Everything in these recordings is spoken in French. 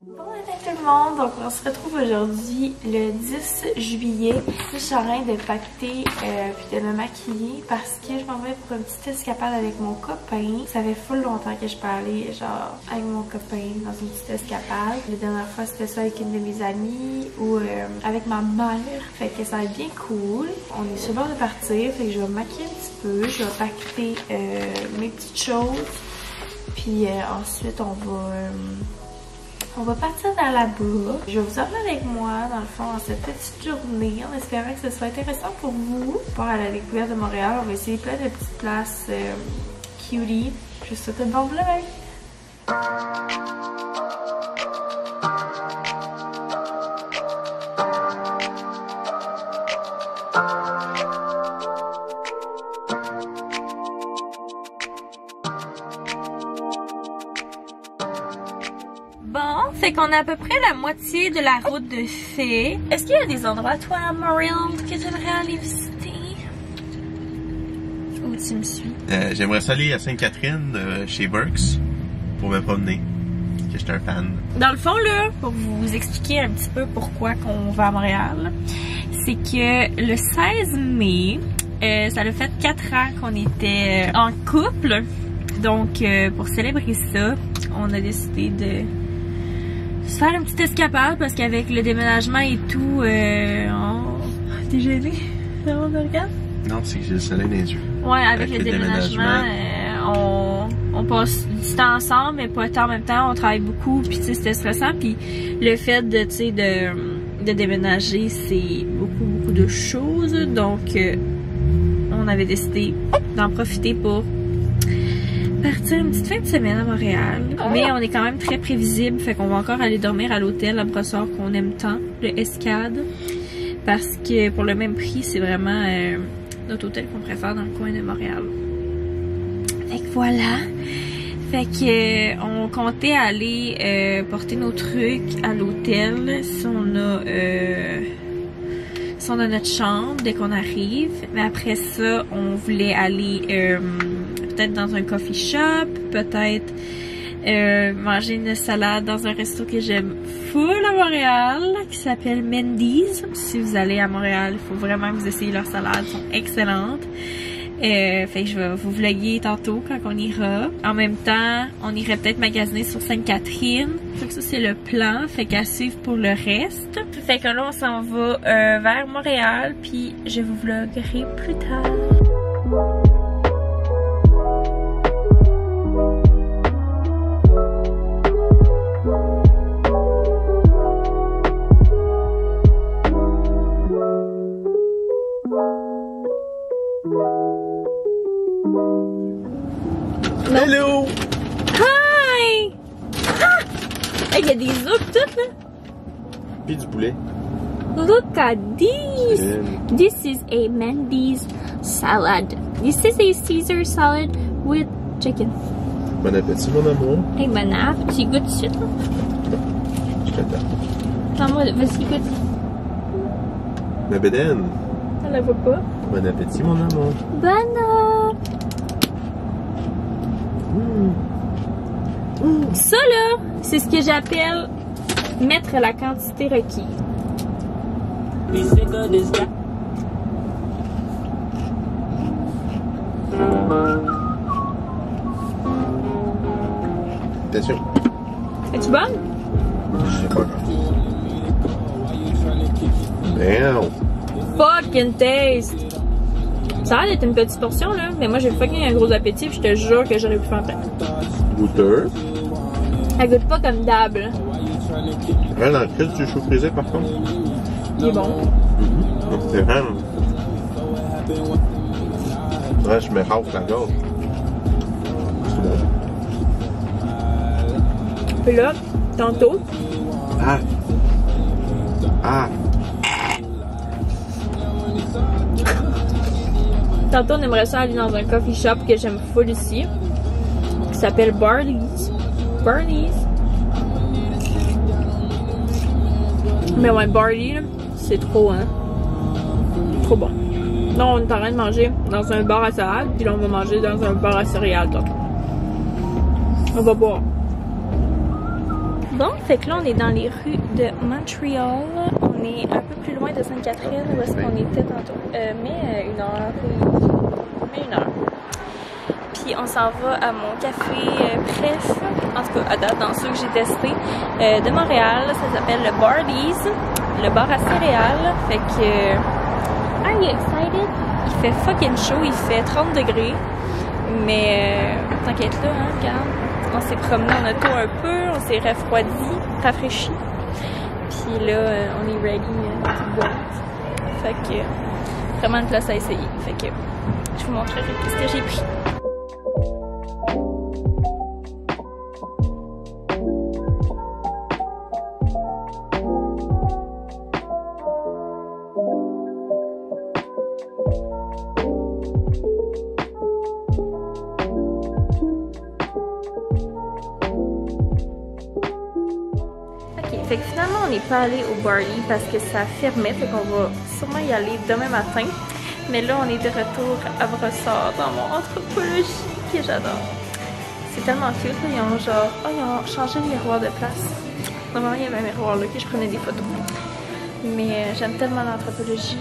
Bon matin tout le monde, donc on se retrouve aujourd'hui le 10 juillet. Je suis en train de pacter puis de me maquiller parce que je m'en vais pour une petite escapade avec mon copain. Ça fait full longtemps que je parlais genre avec mon copain dans une petite escapade. La dernière fois c'était ça avec une de mes amies ou avec ma mère. Fait que ça va être bien cool. On est sur le bord de partir, fait que je vais me maquiller un petit peu. Je vais pacter mes petites choses. Puis ensuite on va partir dans là-bas. Je vais vous emmener avec moi, dans le fond, dans cette petite journée, en espérant que ce soit intéressant pour vous. Pour à la découverte de Montréal, on va essayer plein de petites places cutie. Je vous souhaite une bonne vlog! Bon, fait qu'on a à peu près la moitié de la route de fait. Est-ce qu'il y a des endroits, toi, à Montréal, que j'aimerais aller visiter? Où tu me suis? J'aimerais aller à Sainte-Catherine, chez Burks, pour me promener. Que je suis un fan. Dans le fond, là, pour vous expliquer un petit peu pourquoi qu'on va à Montréal, c'est que le 16 mai, ça a fait 4 ans qu'on était en couple. Donc, pour célébrer ça, on a décidé de se faire une petite escapade parce qu'avec le déménagement et tout, T'es gêné? On me regarde? Non, c'est que j'ai le soleil dans les yeux. Ouais, avec le déménagement, on passe du temps ensemble, mais pas tant en même temps. On travaille beaucoup, puis tu sais, c'était stressant. Puis le fait de, tu sais, de déménager, c'est beaucoup de choses. Donc, on avait décidé d'en profiter pour partir une petite fin de semaine à Montréal. Mais on est quand même très prévisible, fait qu'on va encore aller dormir à l'hôtel, à Brossard, qu'on aime tant, le Escade. Parce que pour le même prix, c'est vraiment notre hôtel qu'on préfère dans le coin de Montréal. Fait que voilà. Fait que on comptait aller porter nos trucs à l'hôtel si on a notre chambre dès qu'on arrive. Mais après ça, on voulait aller peut-être dans un coffee shop, peut-être manger une salade dans un resto que j'aime full à Montréal, qui s'appelle Mendy's. Si vous allez à Montréal, il faut vraiment que vous essayez leurs salades, elles sont excellentes. Fait que je vais vous vlogger tantôt quand on ira. En même temps, on irait peut-être magasiner sur Sainte-Catherine. Fait que ça, c'est le plan. Fait qu'à suivre pour le reste. Fait que là, on s'en va vers Montréal, puis je vous vloggerai plus tard. Hello! Hi! Ah! Il y a des œufs toutes là! Puis du poulet. Look at this! This is a Mendy's salad. This is a Caesar salad with chicken. Bon appétit, mon amour. Hey, bon appétit, goûte tout de suite. Je t'attends. Attends-moi, vas-y, goûte. Ma bédaine. Ça la voit pas. Bon appétit, mon amour. Bon Ça là, c'est ce que j'appelle mettre la quantité requise. Bien sûr. Es-tu bonne? Je sais pas. Merde. Fucking taste! Ça a l'air d'être une petite portion là, mais moi j'ai fucking un gros appétit puis je te jure que j'aurais pu faire plein. Goûteur. Elle goûte pas comme d'hab. Dans le crise du chou frisé par contre. Il est bon. C'est vraiment. Ouais, je me râpe la gorge. C'est bon. Puis là, tantôt. Ah! Ah! Tantôt, on aimerait ça aller dans un coffee shop que j'aime full ici, qui s'appelle Barney's. Barney's. Mais ouais, Barney, c'est trop, hein. Trop bon. Là, on est en train de manger dans un bar à salade, puis là, on va manger dans un bar à céréales tantôt. On va boire. Bon, fait que là, on est dans les rues de Montréal. On est un peu plus loin de Sainte-Catherine, où est-ce qu'on était tantôt. Mais une heure. Puis on s'en va à mon café préf, en tout cas à date dans ceux que j'ai testés, de Montréal. Ça s'appelle le Bardies, le bar à céréales. Fait que... Are you excited? Il fait fucking chaud, il fait 30 degrés. Mais t'inquiète là, hein, regarde. On s'est promené en auto un peu, on s'est rafraîchi. Puis là, on est ready to go. Fait que vraiment une place à essayer. Fait que je vous montrerai ce que j'ai pris. Fait que finalement, on n'est pas allé au Barley parce que ça fermait, fait qu'on va sûrement y aller demain matin. Mais là, on est de retour à Brossard dans mon anthropologie que j'adore. C'est tellement cute, là. Ils ont genre... Oh, ils ont changé le miroir de place. Normalement, il y avait un miroir là que je prenais des photos. Mais j'aime tellement l'anthropologie.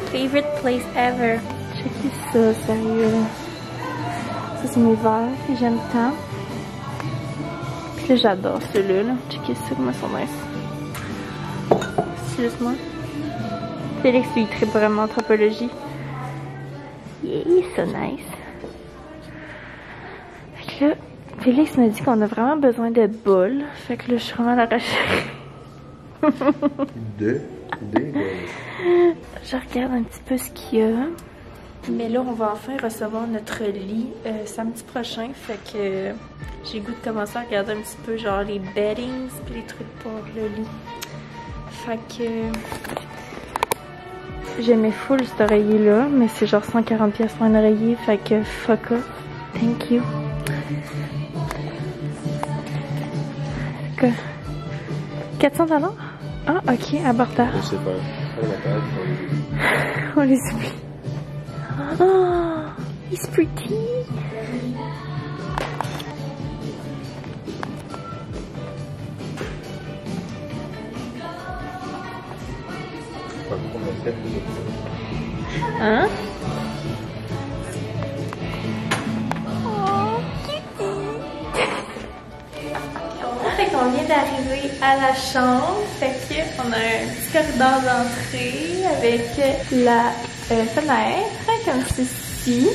Favorite place ever. Checkez ça, sérieux. Ça, c'est mes verres que j'aime tant. Puis là, j'adore celui-là, là. Checkez ça, comment ils sont nice. C'est juste moi. Félix, lui, il tripe vraiment anthropologie. Yeah, so nice. Fait que là, Félix m'a dit qu'on a vraiment besoin de boules. Fait que là, je suis vraiment à la recherche. Des boules. Je regarde un petit peu ce qu'il y a. Mais là, on va enfin recevoir notre lit samedi prochain. Fait que j'ai le goût de commencer à regarder un petit peu genre les beddings puis les trucs pour le lit. Fait que j'aimais full cet oreiller-là, mais c'est genre 140$ pour un oreiller. Fait que fuck off. Thank you. Que 400$? Ah, ok, abordable. Je sais pas. On les oublie. Oh, he's pretty. Hein? Oh, kitty. Fait qu'on vient d'arriver à la chambre. Fait qu'on a un petit corridor d'entrée avec la fenêtre, comme ceci.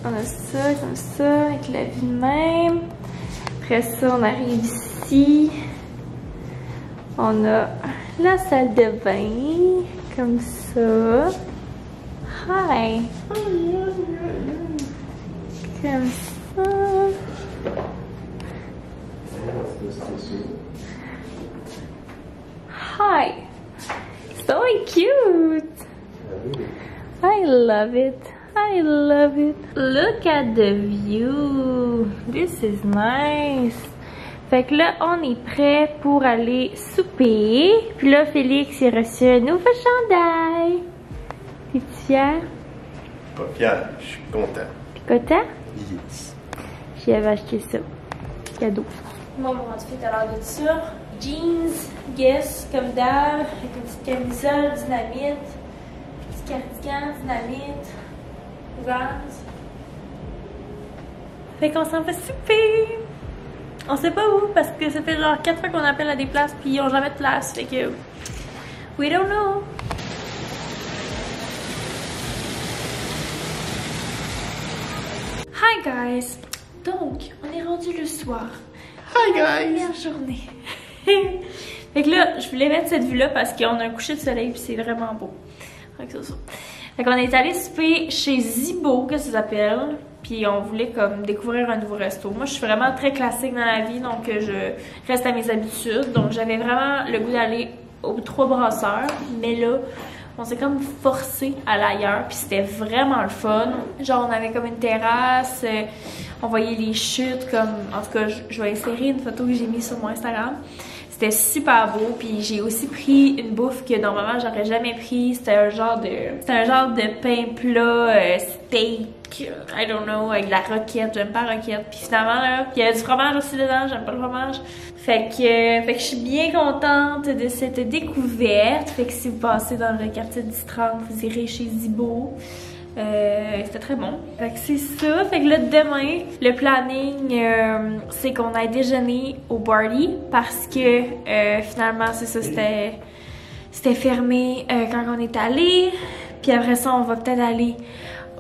On a ça, comme ça, avec la vue de même. Après ça, on arrive ici. On a la salle de bain, comme ça. Hi! Comme ça. Hi! So cute! I love it. I love it. Look at the view. This is nice. Fait que là, on est prêt pour aller souper. Puis là, Félix, il a reçu un nouveau chandail. T'es-tu fier? Pas fier, je suis content. T'es content? Yes. J'y avais acheté ça. Cadeau. Moi, mon outfit a l'air de ça. Jeans, Guess, comme d'hab, avec une petite camisole, dynamite. Petit cardigan, dynamite. Vans. Fait qu'on s'en va souper. On sait pas où parce que ça fait genre 4 fois qu'on appelle à des places puis ils ont jamais de place. Fait que we don't know. Hi guys. Donc, on est rendu le soir. Hi guys. Première journée. Fait que là, je voulais mettre cette vue-là parce qu'on a un coucher de soleil puis c'est vraiment beau. Fait qu'on est allé souper chez Zibo, que ça s'appelle. Puis on voulait comme découvrir un nouveau resto. Moi, je suis vraiment très classique dans la vie, donc je reste à mes habitudes. Donc j'avais vraiment le goût d'aller aux 3 brasseurs. Mais là, on s'est comme forcé à l'ailleurs, puis c'était vraiment le fun. Genre, on avait comme une terrasse, on voyait les chutes, comme... En tout cas, je vais insérer une photo que j'ai mise sur mon Instagram. c'était super beau. Puis j'ai aussi pris une bouffe que normalement j'aurais jamais pris. C'était un genre de pain plat, steak, I don't know, avec de la roquette. J'aime pas la roquette. Puis finalement là, il y avait du fromage aussi dedans. J'aime pas le fromage. Fait que je suis bien contente de cette découverte. Fait que si vous passez dans le quartier 10-30, vous irez chez Zibo. C'était très bon. Fait que c'est ça. Fait que là, demain, le planning, c'est qu'on aille déjeuner au Barley parce que finalement, c'est ça, c'était fermé quand on est allé. Puis après ça, on va peut-être aller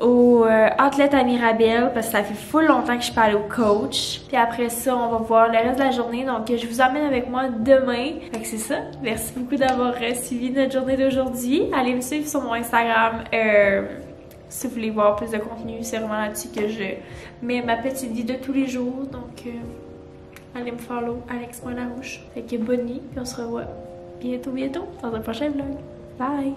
au Outlet à Mirabel parce que ça fait full longtemps que je suis pas allée au Coach. Puis après ça, on va voir le reste de la journée. Donc, je vous emmène avec moi demain. Fait que c'est ça. Merci beaucoup d'avoir suivi notre journée d'aujourd'hui. Allez me suivre sur mon Instagram. Si vous voulez voir plus de contenu, c'est vraiment là-dessus que je mets ma petite vie de tous les jours. Donc, allez me follow, Alex.Larouche. Fait que bonne nuit, puis on se revoit bientôt dans un prochain vlog. Bye!